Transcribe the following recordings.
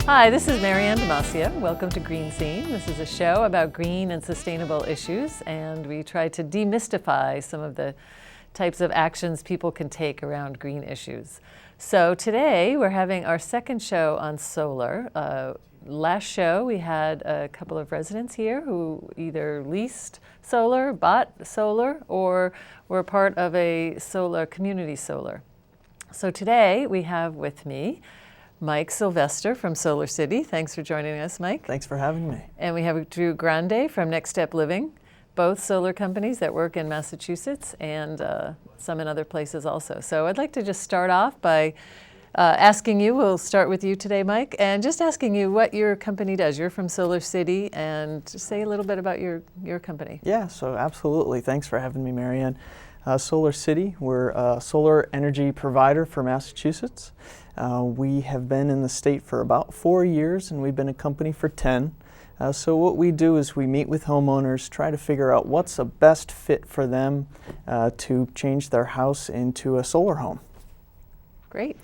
Hi, this is Marianne DiMascio. Welcome to Green Scene. This is a show about green and sustainable issues, and we try to demystify some of the types of actions people can take around green issues. So today we're having our second show on solar. Last show we had a couple of residents here who either leased solar, bought solar, or were part of a solar community solar. So today we have with me Mike Sylvester from Solar City. Thanks for joining us, Mike. Thanks for having me. And we have Grande from Next Step Living, both solar companies that work in Massachusetts and some in other places also. So I'd like to just start off by asking you, we'll start with you today, Mike, and just asking you what your company does. You're from Solar City, and just say a little bit about your company. Yeah, so absolutely. Thanks for having me, Marianne. Solar City, we're a solar energy provider for Massachusetts. We have been in the state for about 4 years, and we've been a company for 10. So what we do is we meet with homeowners, try to figure out what's the best fit for them to change their house into a solar home. Great.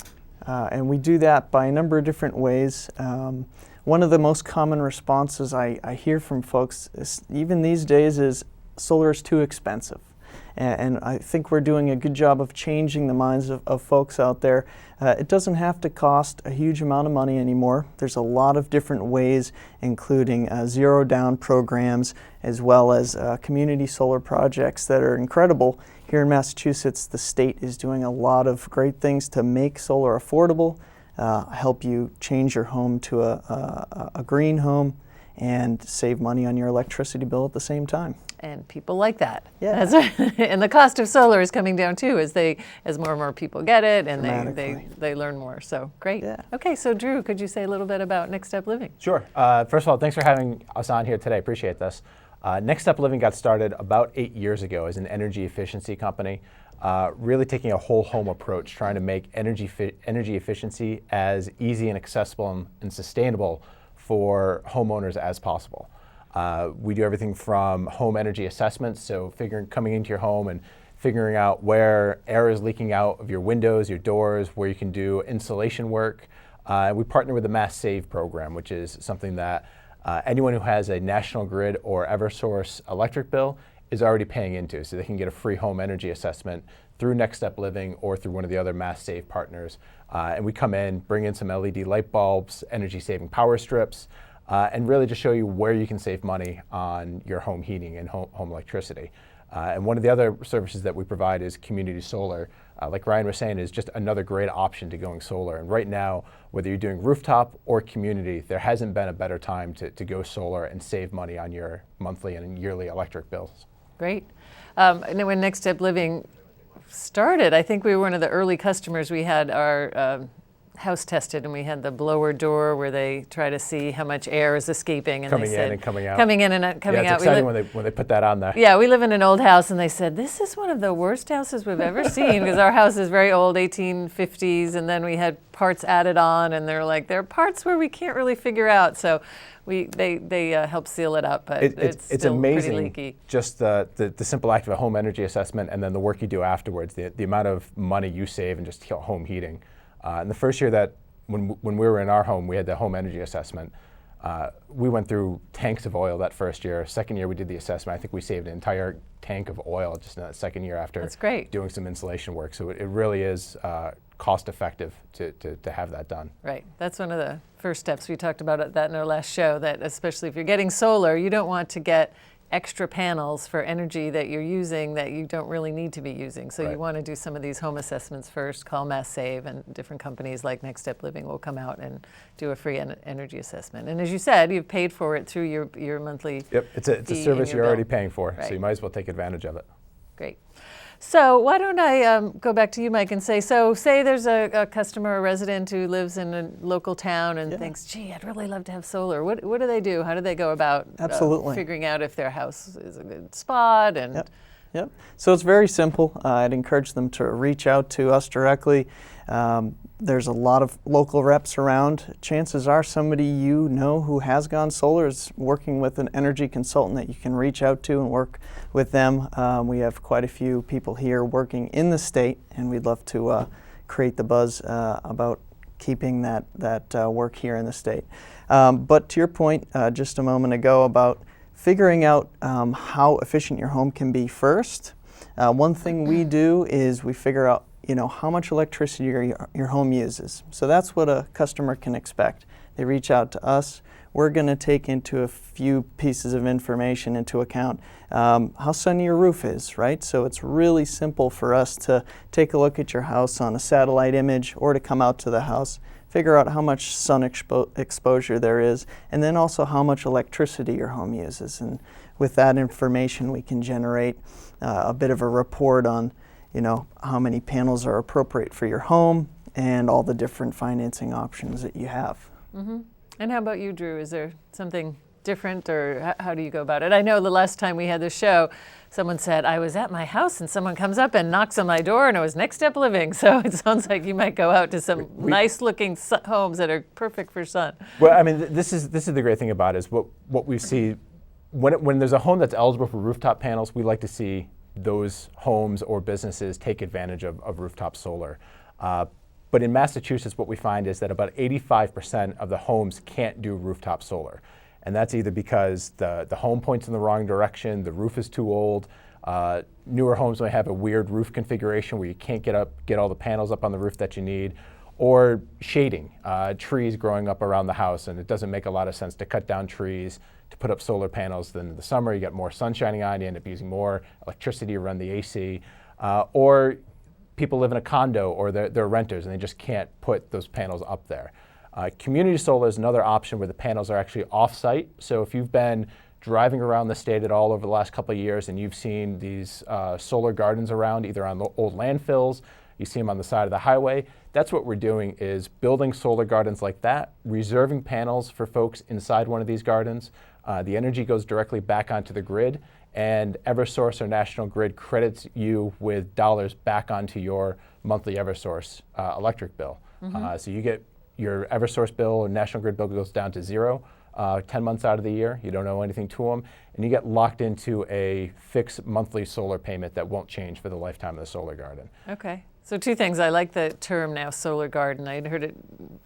And we do that by a number of different ways. One of the most common responses I hear from folks, even these days, is solar is too expensive. And I think we're doing a good job of changing the minds of folks out there. It doesn't have to cost a huge amount of money anymore. There's a lot of different ways, including zero down programs, as well as community solar projects that are incredible. Here in Massachusetts, the state is doing a lot of great things to make solar affordable, help you change your home to a green home, and save money on your electricity bill at the same time. And people like that. Yeah. And the cost of solar is coming down too as more and more people get it and they learn more. So great. Yeah. Okay, so Drew, could you say a little bit about Next Step Living? Sure. First of all, thanks for having us on here today. Appreciate this. Next Step Living got started about 8 years ago as an energy efficiency company, really taking a whole home approach, trying to make energy efficiency as easy and accessible and sustainable for homeowners as possible. We do everything from home energy assessments, so coming into your home and figuring out where air is leaking out of your windows, your doors, where you can do insulation work. We partner with the Mass Save program, which is something that anyone who has a National Grid or Eversource electric bill is already paying into, so they can get a free home energy assessment through Next Step Living or through one of the other Mass Save partners. And we come in, bring in some LED light bulbs, energy-saving power strips, and really just show you where you can save money on your home heating and home electricity. And one of the other services that we provide is community solar. Like Ryan was saying, is just another great option to going solar. And right now, whether you're doing rooftop or community, there hasn't been a better time to go solar and save money on your monthly and yearly electric bills. Great. And when Next Step Living started, I think we were one of the early customers. We had our house tested, and we had the blower door where they try to see how much air is escaping, and coming they said, in and coming out. Coming in and coming yeah, out. It's exciting when they put that on there. Yeah, we live in an old house, and they said, this is one of the worst houses we've ever seen, because our house is very old, 1850s, and then we had parts added on, and they're like, there are parts where we can't really figure out, so they help seal it up, but it's still amazing, pretty leaky. Just the simple act of a home energy assessment and then the work you do afterwards, the amount of money you save in just home heating. And the first year that when we were in our home, we had the home energy assessment. We went through tanks of oil that first year. Second year we did the assessment. I think we saved an entire tank of oil just in that second year after doing some insulation work. So it really is cost effective to have that done. Right. That's one of the first steps. We talked about that in our last show, that especially if you're getting solar, you don't want to get extra panels for energy that you're using that you don't really need to be using. So you want to do some of these home assessments first, call Mass Save, and different companies like Next Step Living will come out and do a free energy assessment. And as you said, you've paid for it through your monthly Yep, it's a service you're already paying for, right. So you might as well take advantage of it. Great. So why don't I go back to you, Mike, and say there's a customer, a resident who lives in a local town and thinks, gee, I'd really love to have solar. What do they do? How do they go about figuring out if their house is a good spot? And Yep. So it's very simple. I'd encourage them to reach out to us directly. There's a lot of local reps around. Chances are somebody you know who has gone solar is working with an energy consultant that you can reach out to and work with them. We have quite a few people here working in the state, and we'd love to create the buzz about keeping that work here in the state. But to your point just a moment ago about figuring out how efficient your home can be first, one thing we do is we figure out how much electricity your home uses. So that's what a customer can expect. They reach out to us. We're going to take into a few pieces of information into account how sunny your roof is, right? So it's really simple for us to take a look at your house on a satellite image or to come out to the house, figure out how much sun exposure there is, and then also how much electricity your home uses. And with that information, we can generate a bit of a report on how many panels are appropriate for your home and all the different financing options that you have. Mm-hmm. And how about you, Drew? Is there something different, or how do you go about it? I know the last time we had this show, someone said, I was at my house and someone comes up and knocks on my door and it was Next Step Living. So it sounds like you might go out to some nice looking homes that are perfect for sun. Well, I mean, this is the great thing about it is what we see when there's a home that's eligible for rooftop panels, we like to see those homes or businesses take advantage of rooftop solar. But in Massachusetts, what we find is that about 85% of the homes can't do rooftop solar. And that's either because the home points in the wrong direction, the roof is too old, newer homes might have a weird roof configuration where you can't get all the panels up on the roof that you need, or shading, trees growing up around the house, and it doesn't make a lot of sense to cut down trees to put up solar panels. Then in the summer, you get more sun shining on, you end up using more electricity to run the AC, or people live in a condo or they're renters and they just can't put those panels up there. Community solar is another option where the panels are actually off-site. So if you've been driving around the state at all over the last couple of years and you've seen these solar gardens around, either on the old landfills, you see them on the side of the highway, that's what we're doing, is building solar gardens like that, reserving panels for folks inside one of these gardens. The energy goes directly back onto the grid, and Eversource or National Grid credits you with dollars back onto your monthly Eversource electric bill. Mm-hmm. So you get your Eversource bill or National Grid bill goes down to zero 10 months out of the year. You don't owe anything to them, and you get locked into a fixed monthly solar payment that won't change for the lifetime of the solar garden. Okay. So two things. I like the term now, solar garden. I'd heard it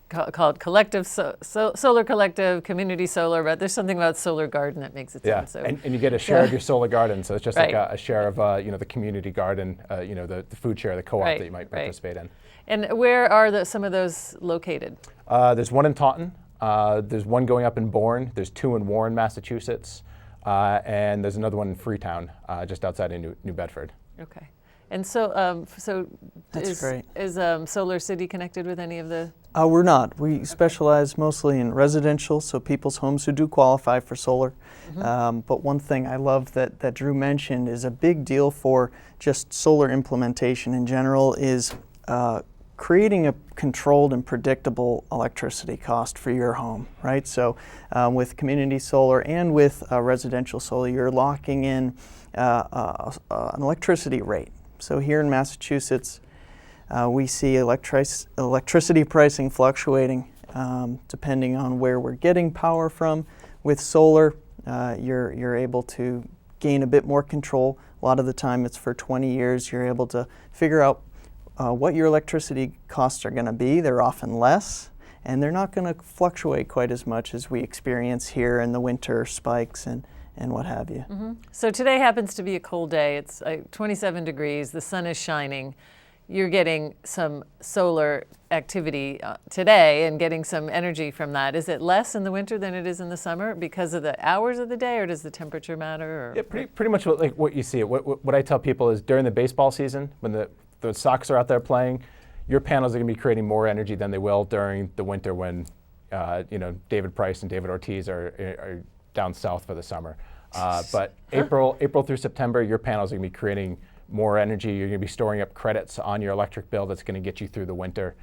called collective, solar collective, community solar, but there's something about solar garden that makes it sound so. And you get a share of your solar garden, so it's just like a share of the community garden, the food share, the co-op that you might participate in. And where are some of those located? There's one in Taunton. There's one going up in Bourne. There's two in Warren, Massachusetts, and there's another one in Freetown, just outside of New Bedford. Okay. And so, That's great. Is Solar City connected with any of the? We're not. We specialize mostly in residential, so people's homes who do qualify for solar. Mm-hmm. But one thing I love that Drew mentioned is a big deal for just solar implementation in general is creating a controlled and predictable electricity cost for your home, right? So with community solar and with residential solar, you're locking in an electricity rate. So here in Massachusetts, we see electricity pricing fluctuating depending on where we're getting power from. With solar, you're able to gain a bit more control. A lot of the time it's for 20 years. You're able to figure out what your electricity costs are going to be. They're often less, and they're not going to fluctuate quite as much as we experience here in the winter spikes and what have you. Mm-hmm. So today happens to be a cold day. It's 27 degrees. The sun is shining. You're getting some solar activity today and getting some energy from that. Is it less in the winter than it is in the summer because of the hours of the day, or does the temperature matter? Or? Yeah, pretty much what you see. What I tell people is during the baseball season, when the Sox are out there playing, your panels are going to be creating more energy than they will during the winter when David Price and David Ortiz are down south for the summer. But April through September, your panels are going to be creating more energy. You're going to be storing up credits on your electric bill that's going to get you through the winter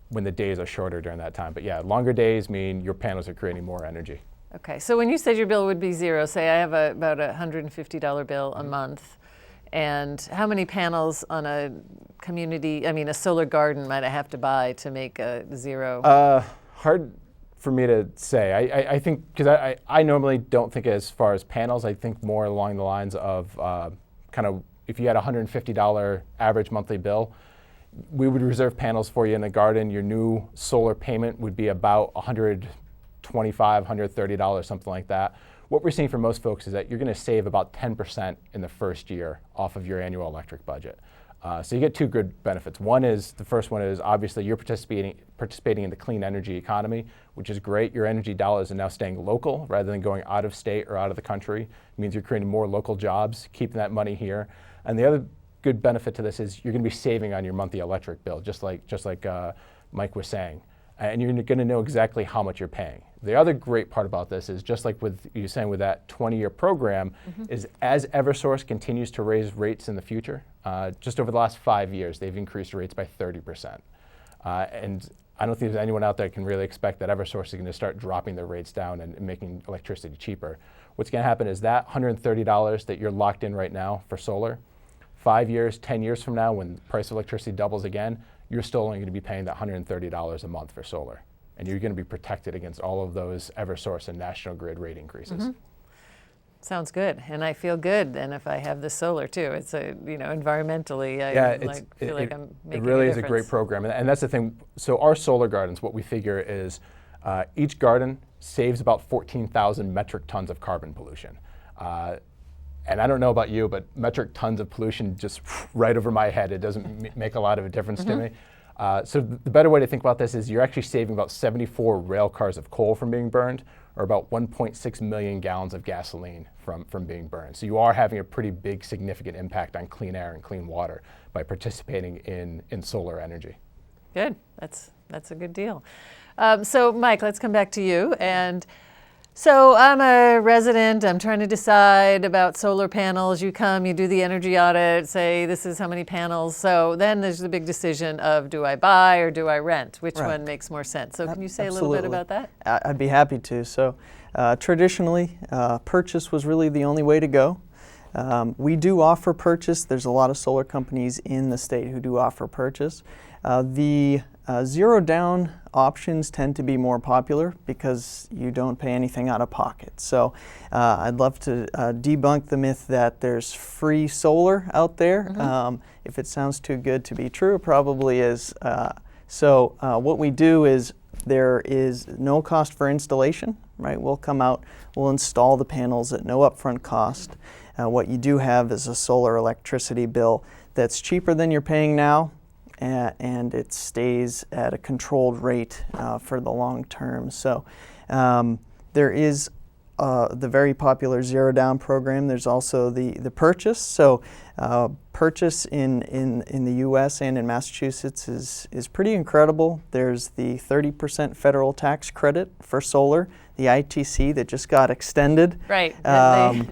when the days are shorter during that time. But yeah, longer days mean your panels are creating more energy. Okay, so when you said your bill would be zero, say I have about a $150 bill a month, and how many panels on a solar garden might I have to buy to make a zero? Hard for me to say. I think, because I normally don't think as far as panels, I think more along the lines of kind of if you had a $150 average monthly bill, we would reserve panels for you in the garden. Your new solar payment would be about $125, $130, something like that. What we're seeing for most folks is that you're going to save about 10% in the first year off of your annual electric budget. So you get two good benefits. The first one is obviously you're participating in the clean energy economy, which is great. Your energy dollars are now staying local rather than going out of state or out of the country. It means you're creating more local jobs, keeping that money here. And the other good benefit to this is you're going to be saving on your monthly electric bill, just like Mike was saying. And you're going to know exactly how much you're paying. The other great part about this is, just like with you saying with that 20-year program, is as Eversource continues to raise rates in the future, just over the last 5 years, they've increased rates by 30%. And I don't think there's anyone out there that can really expect that Eversource is going to start dropping their rates down and making electricity cheaper. What's going to happen is that $130 that you're locked in right now for solar, 5 years, 10 years from now, when the price of electricity doubles again, you're still only going to be paying that $130 a month for solar. And you're going to be protected against all of those Eversource and National Grid rate increases. Sounds good, and I feel good. And if I have the solar too, it's environmentally, I feel like I'm making it really a is a great difference. program, and that's the thing. So our solar gardens, what we figure is each garden saves about 14,000 metric tons of carbon pollution. And I don't know about you, but metric tons of pollution just right over my head. It doesn't make a lot of a difference to me. So the better way to think about this is you're actually saving about 74 rail cars of coal from being burned, or about 1.6 million gallons of gasoline from being burned. So you are having a pretty big, significant impact on clean air and clean water by participating in solar energy. Good. That's a good deal. So Mike, let's come back to you. And so I'm a resident, I'm trying to decide about solar panels. You come, you do the energy audit, say this is how many panels. So then there's the big decision of, do I buy or do I rent? Which one makes more sense? So can you say a little bit about that? I'd be happy to. So traditionally, purchase was really the only way to go. We do offer purchase. There's a lot of solar companies in the state who do offer purchase. The zero down options tend to be more popular because you don't pay anything out of pocket. So I'd love to debunk the myth that there's free solar out there. If it sounds too good to be true, it probably is. So what we do is there is no cost for installation, right? We'll come out, we'll install the panels at no upfront cost. What you do have is a solar electricity bill that's cheaper than you're paying now, and it stays at a controlled rate for the long term. So there is the very popular zero down program. There's also the purchase. So purchase in the U.S. and in Massachusetts is pretty incredible. There's the 30% federal tax credit for solar, the ITC that just got extended. Right.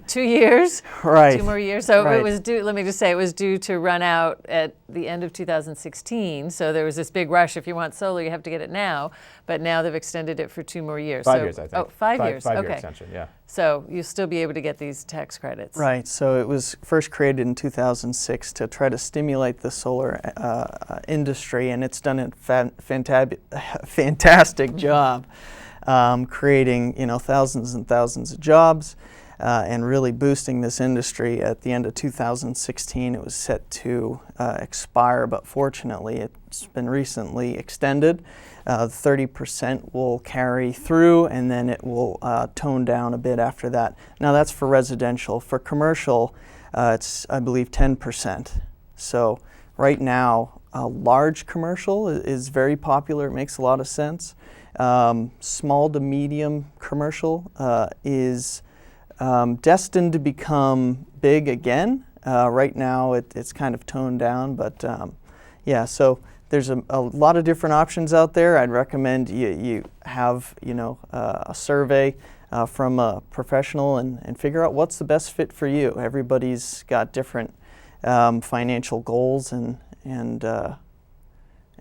2 years. Right. 2 more years. So Right. it was due. Let me just say, it was due to run out at the end of 2016. So there was this big rush. If you want solar, you have to get it now. But now they've extended it for 2 more years. 5 years, I think. Oh, 5 years. 5 year Okay. extension. Yeah. So you'll still be able to get these tax credits. Right, so it was first created in 2006 to try to stimulate the solar industry, and it's done a fantastic job creating thousands and thousands of jobs and really boosting this industry. At the end of 2016, it was set to expire, but fortunately it's been recently extended. 30% will carry through, and then it will tone down a bit after that. Now that's for residential. For commercial, it's, I believe, 10%. So right now, large commercial is very popular. It makes a lot of sense. Small to medium commercial is destined to become big again. Right now, it's kind of toned down, but yeah, so there's a lot of different options out there. I'd recommend you have a survey from a professional and figure out what's the best fit for you. Everybody's got different financial goals and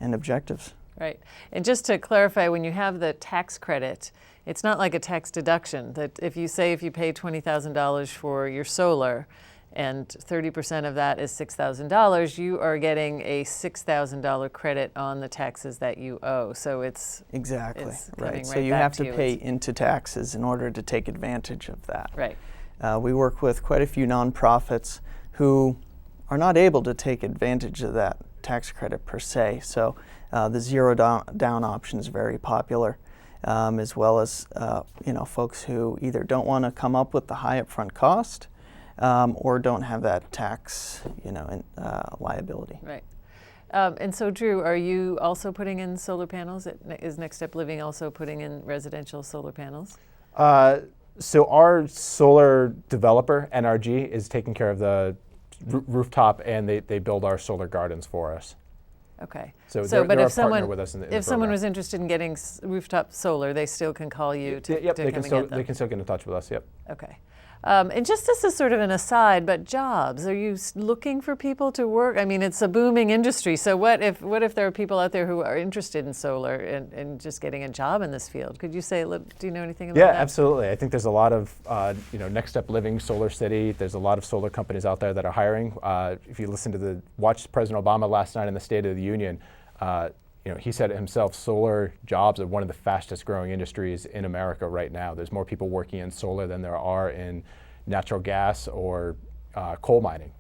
objectives. Right. And just to clarify, when you have the tax credit, it's not like a tax deduction. That if you pay $20,000 for your solar, and 30% of that is $6,000, you are getting a $6,000 credit on the taxes that you owe. So it's exactly right. So right you back have to you. pay into taxes in order to take advantage of that. Right. We work with quite a few nonprofits who are not able to take advantage of that tax credit per se. So the zero down option is very popular, as well as folks who either don't want to come up with the high upfront cost or don't have that tax liability. Right. And so, Drew, are you also putting in solar panels? Is Next Step Living also putting in residential solar panels? So our solar developer, NRG, is taking care of the rooftop, and they build our solar gardens for us. Okay. So they're but a if partner someone with us in the if someone program. was interested in getting rooftop solar, they still can call you to, Yep, to they come can and still get them. they can still get in touch with us. Yep. Okay. And just as a sort of an aside, but jobs, are you looking for people to work? I mean, it's a booming industry. So what if there are people out there who are interested in solar and just getting a job in this field? Could you say, do you know anything about that? Yeah, absolutely. I think there's a lot of, Next Step Living, Solar City. There's a lot of solar companies out there that are hiring. If you listen to watch President Obama last night in the State of the Union, he said it himself, solar jobs are one of the fastest growing industries in America right now. There's more people working in solar than there are in natural gas or coal mining.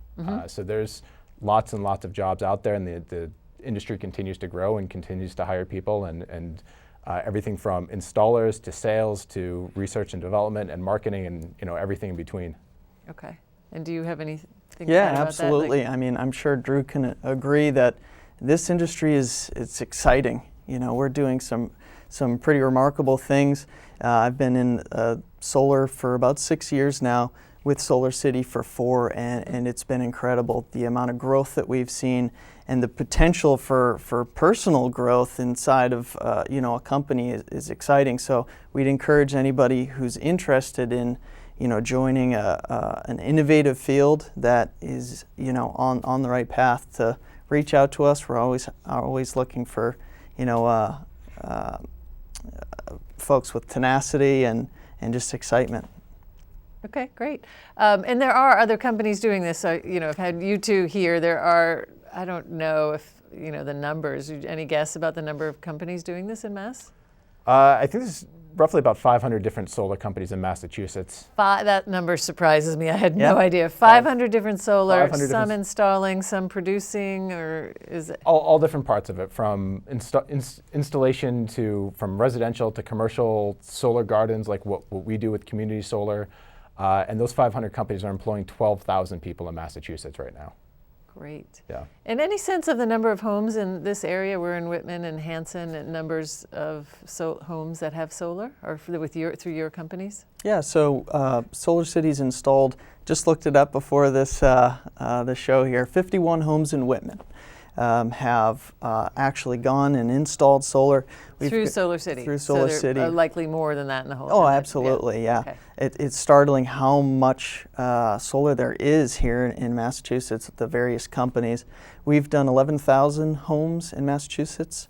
So there's lots and lots of jobs out there, and the industry continues to grow and continues to hire people, and everything from installers to sales to research and development and marketing and everything in between. Okay. And do you have anything to add Yeah, about absolutely. that? I mean, I'm sure Drew can agree that this industry it's exciting. We're doing some pretty remarkable things. I've been in solar for about 6 years now, with Solar City for 4, and it's been incredible. The amount of growth that we've seen and the potential for personal growth inside of a company is exciting. So we'd encourage anybody who's interested in joining an innovative field that is on the right path to reach out to us. We're always looking for folks with tenacity and just excitement. Okay, great. And there are other companies doing this. So, I've had you two here. There are, I don't know if, the numbers. Any guess about the number of companies doing this in Mass? I think there's roughly about 500 different solar companies in Massachusetts. That number surprises me. I had no idea. 500 different solar, 500 some installing, some producing, or is it? All different parts of it, from installation from residential to commercial solar gardens, like what we do with community solar. And those 500 companies are employing 12,000 people in Massachusetts right now. Great. Yeah. And any sense of the number of homes in this area? We're in Whitman and Hanson, and numbers of homes that have solar, or through your companies? Yeah. So Solar City's installed. Just looked it up before this the show here. 51 homes in Whitman have actually gone and installed solar. Through Solar City. Through Solar so City. Likely more than that in the whole. Oh, absolutely, yeah. Okay. It's startling how much solar there is here in Massachusetts at the various companies. We've done 11,000 homes in Massachusetts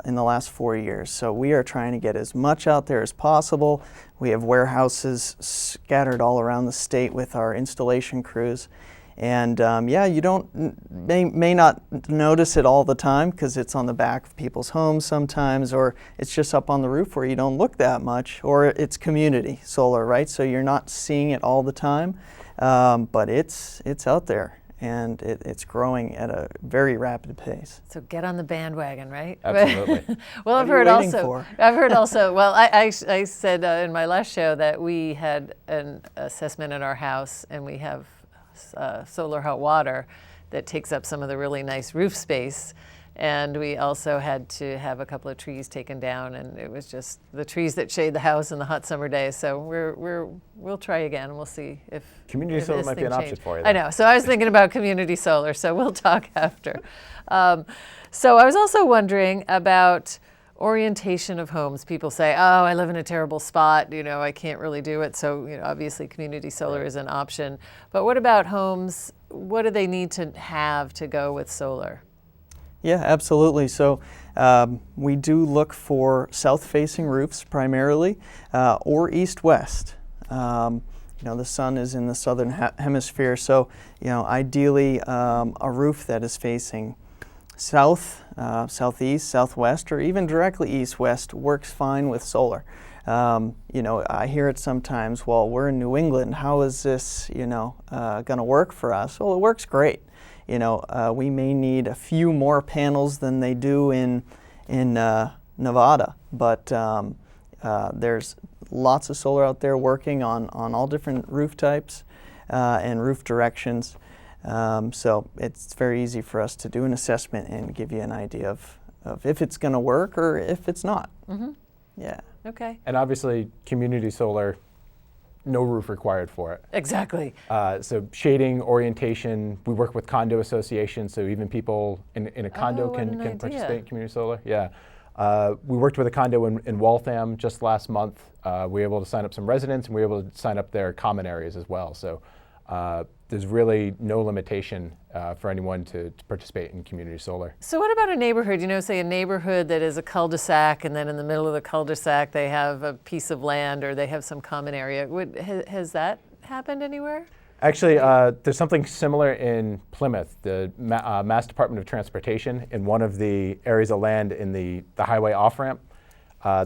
in the last 4 years. So we are trying to get as much out there as possible. We have warehouses scattered all around the state with our installation crews. And you may not notice it all the time because it's on the back of people's homes sometimes, or it's just up on the roof where you don't look that much, or it's community solar, right? So you're not seeing it all the time, but it's out there, and it's growing at a very rapid pace. So get on the bandwagon, right? Absolutely. Well, I've heard also. Well, I said in my last show that we had an assessment at our house, and we have solar hot water that takes up some of the really nice roof space, and we also had to have a couple of trees taken down, and it was just the trees that shade the house in the hot summer days. So we'll try again. We'll see if community solar might be an option for you. I know. So I was thinking about community solar. So we'll talk after. So I was also wondering about orientation of homes. People say, oh, I live in a terrible spot, I can't really do it. So, obviously community solar is an option. But what about homes? What do they need to have to go with solar? Yeah, absolutely. So we do look for south-facing roofs primarily, or east-west. The sun is in the southern hemisphere, so ideally a roof that is facing south, southeast, southwest, or even directly east-west works fine with solar. I hear it sometimes, well, we're in New England, how is this, going to work for us? Well, it works great. we may need a few more panels than they do in Nevada, but there's lots of solar out there working on all different roof types and roof directions. So it's very easy for us to do an assessment and give you an idea of if it's going to work or if it's not. Mm-hmm. Yeah. Okay. And obviously, community solar, no roof required for it. Exactly. So shading, orientation, we work with condo associations, so even people in a condo can participate in community solar. Yeah. We worked with a condo in Waltham just last month. We were able to sign up some residents, and we were able to sign up their common areas as well. So there's really no limitation for anyone to participate in community solar. So what about a neighborhood? Say a neighborhood that is a cul-de-sac, and then in the middle of the cul-de-sac they have a piece of land or they have some common area. Has that happened anywhere? Actually, there's something similar in Plymouth. The Mass Department of Transportation, in one of the areas of land in the highway off-ramp,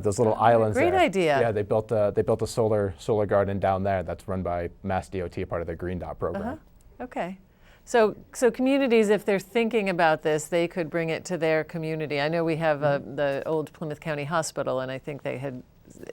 those little islands great there. idea. Yeah, they built a solar garden down there that's run by Mass DOT, part of the Green Dot program. Okay. So communities, if they're thinking about this, they could bring it to their community. I know we have the old Plymouth County Hospital, and I think they had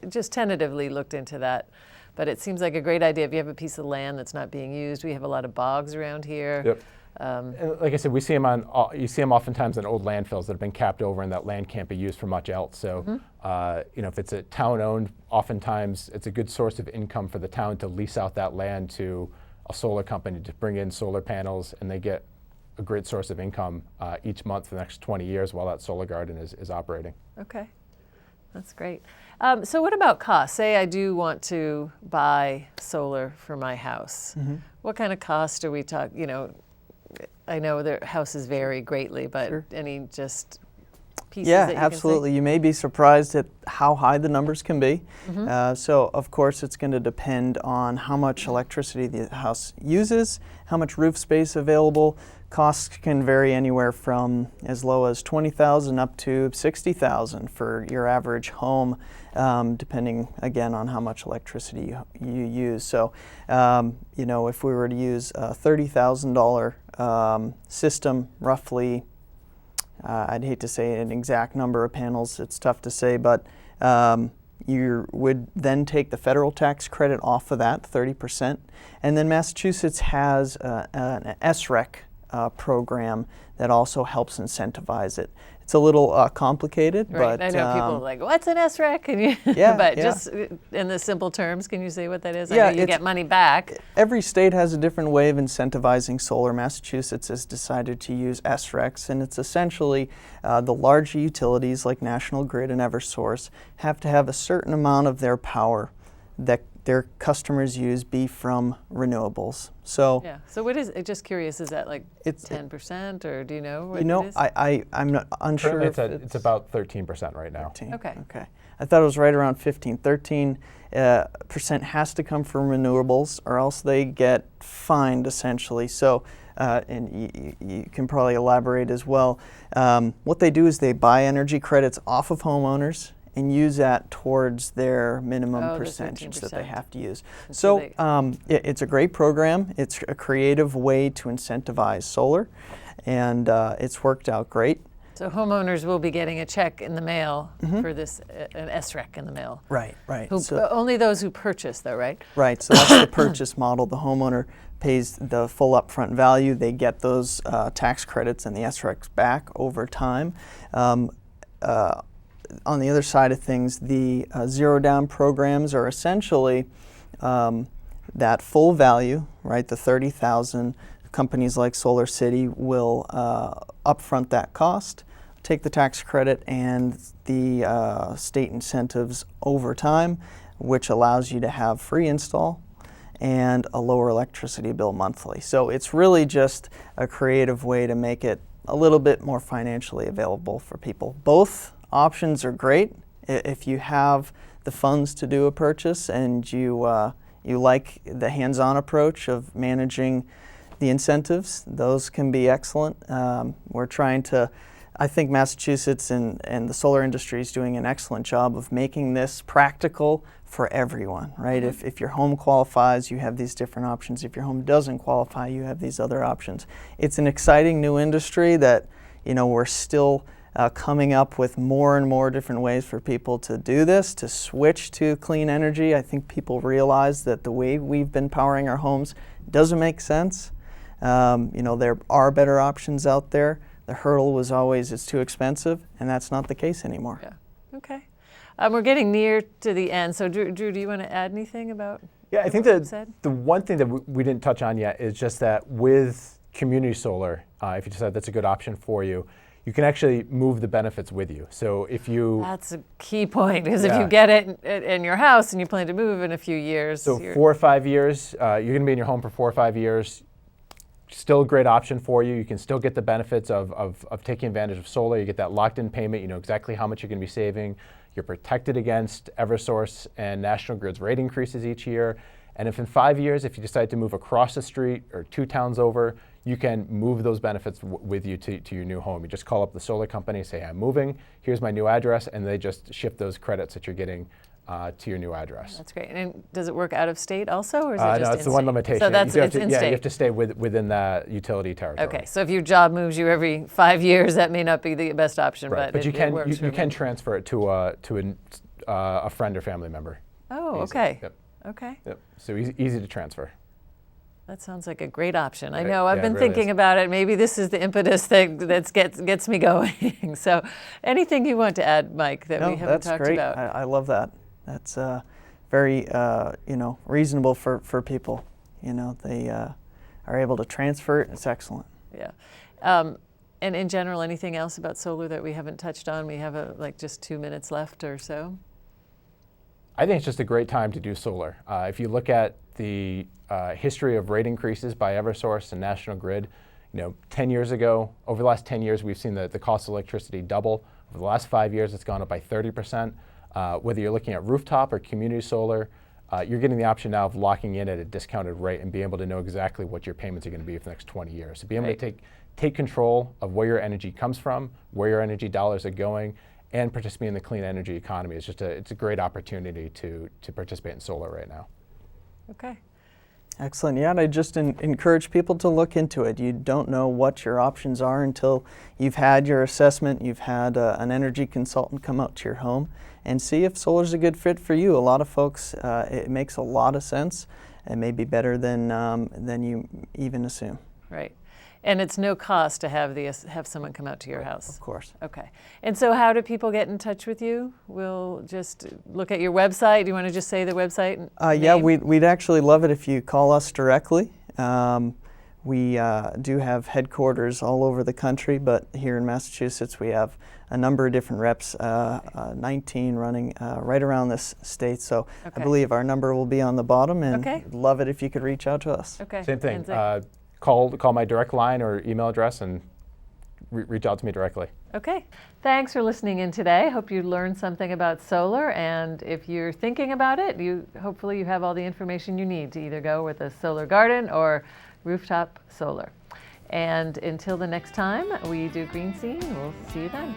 just tentatively looked into that. But it seems like a great idea if you have a piece of land that's not being used. We have a lot of bogs around here. Yep. And like I said, you see them oftentimes in old landfills that have been capped over, and that land can't be used for much else. So, if it's a town-owned, oftentimes it's a good source of income for the town to lease out that land to a solar company to bring in solar panels, and they get a great source of income each month for the next 20 years while that solar garden is operating. Okay, that's great. So what about cost? Say I do want to buy solar for my house. What kind of cost are we talking? I know their houses vary greatly, but any just pieces that you can absolutely. You may be surprised at how high the numbers can be. So of course it's going to depend on how much electricity the house uses, how much roof space available. Costs can vary anywhere from as low as $20,000 up to $60,000 for your average home, depending again on how much electricity you use. So, if we were to use a $30,000 system, roughly, I'd hate to say an exact number of panels. It's tough to say, but you would then take the federal tax credit off of that, 30%, and then Massachusetts has an SREC program that also helps incentivize it. It's a little complicated, right. but I know people are like, "What's an SREC?" Can you? Just in the simple terms, can you say what that is? I know you get money back. Every state has a different way of incentivizing solar. Massachusetts has decided to use SRECs, and it's essentially the larger utilities like National Grid and EverSource have to have a certain amount of their power that their customers use be from renewables. So So what is it? Just curious, is that like 10%, or do you know what it is? I'm not unsure. It's about 13% right now. 13. Okay. I thought it was right around 15. 13% has to come from renewables, or else they get fined essentially. So, and you can probably elaborate as well. What they do is they buy energy credits off of homeowners and use that towards their minimum percentage that they have to use. So it's a great program. It's a creative way to incentivize solar, and it's worked out great. So homeowners will be getting a check in the mail for this, an SREC in the mail. Right. Only those who purchase, though, right? Right, so that's the purchase model. The homeowner pays the full upfront value. They get those tax credits and the SRECs back over time. On the other side of things, the zero down programs are essentially that full value, right? The $30,000. Companies like Solar City will upfront that cost, take the tax credit and the state incentives over time, which allows you to have free install and a lower electricity bill monthly. So it's really just a creative way to make it a little bit more financially available for people. Both options are great if you have the funds to do a purchase and you like the hands-on approach of managing the incentives. Those can be excellent. We're trying to I think Massachusetts and the solar industry is doing an excellent job of making this practical for everyone, right? If your home qualifies, you have these different options. If your home doesn't qualify, you have these other options. It's an exciting new industry that, we're still coming up with more and more different ways for people to do this, to switch to clean energy. I think people realize that the way we've been powering our homes doesn't make sense. There are better options out there. The hurdle was always it's too expensive, and that's not the case anymore. Yeah. Okay. We're getting near to the end. So Drew, do you want to add anything about Yeah, I think that the one thing that we didn't touch on yet is just that with community solar, if you decide that's a good option for you, you can actually move the benefits with you. So if you... That's a key point, because if you get it in your house and you plan to move in a few years... So 4 or 5 years, you're going to be in your home for 4 or 5 years. Still a great option for you. You can still get the benefits of taking advantage of solar. You get that locked-in payment. You know exactly how much you're going to be saving. You're protected against Eversource and National Grid's rate increases each year. And if in 5 years, if you decide to move across the street or 2 towns over, you can move those benefits with you to your new home. You just call up the solar company, say, I'm moving, here's my new address, and they just shift those credits that you're getting to your new address. That's great. And does it work out of state also, or is it just no, it's the one limitation. So that's it's in state. Yeah, you have to stay within the utility territory. Okay, so if your job moves you every 5 years, that may not be the best option, right. but you can me. transfer it to a friend or family member. Oh, Easy. okay. Yep. Okay. Yep. So easy to transfer. That sounds like a great option. I Right. know, I've been it really thinking is. about it. Maybe this is the impetus that gets me going. So anything you want to add, Mike, that we haven't talked great. about? I love that. That's very reasonable for people. They are able to transfer it. It's excellent. Yeah. And in general, anything else about solar that we haven't touched on? We have just 2 minutes left or so. I think it's just a great time to do solar. If you look at the history of rate increases by Eversource and National Grid, 10 years ago, over the last 10 years, we've seen the cost of electricity double. Over the last 5 years, it's gone up by 30%. Whether you're looking at rooftop or community solar, you're getting the option now of locking in at a discounted rate and being able to know exactly what your payments are going to be for the next 20 years. So being able to take control of where your energy comes from, where your energy dollars are going, and participate in the clean energy economy is it's a great opportunity to participate in solar right now. Okay. Excellent. Yeah, and I just encourage people to look into it. You don't know what your options are until you've had your assessment, you've had an energy consultant come out to your home and see if solar is a good fit for you. A lot of folks, it makes a lot of sense and may be better than you even assume. Right. And it's no cost to have someone come out to your house. Of course. Okay. And so how do people get in touch with you? We'll just look at your website. Do you want to just say the website? Yeah, we'd actually love it if you call us directly. We do have headquarters all over the country, but here in Massachusetts we have a number of different reps, 19 running right around this state. So I believe our number will be on the bottom, and we'd love it if you could reach out to us. Okay. Same thing. Call my direct line or email address and reach out to me directly. Okay. Thanks for listening in today. Hope you learned something about solar, and if you're thinking about it, hopefully you have all the information you need to either go with a solar garden or rooftop solar. And until the next time we do Green Scene, we'll see you then.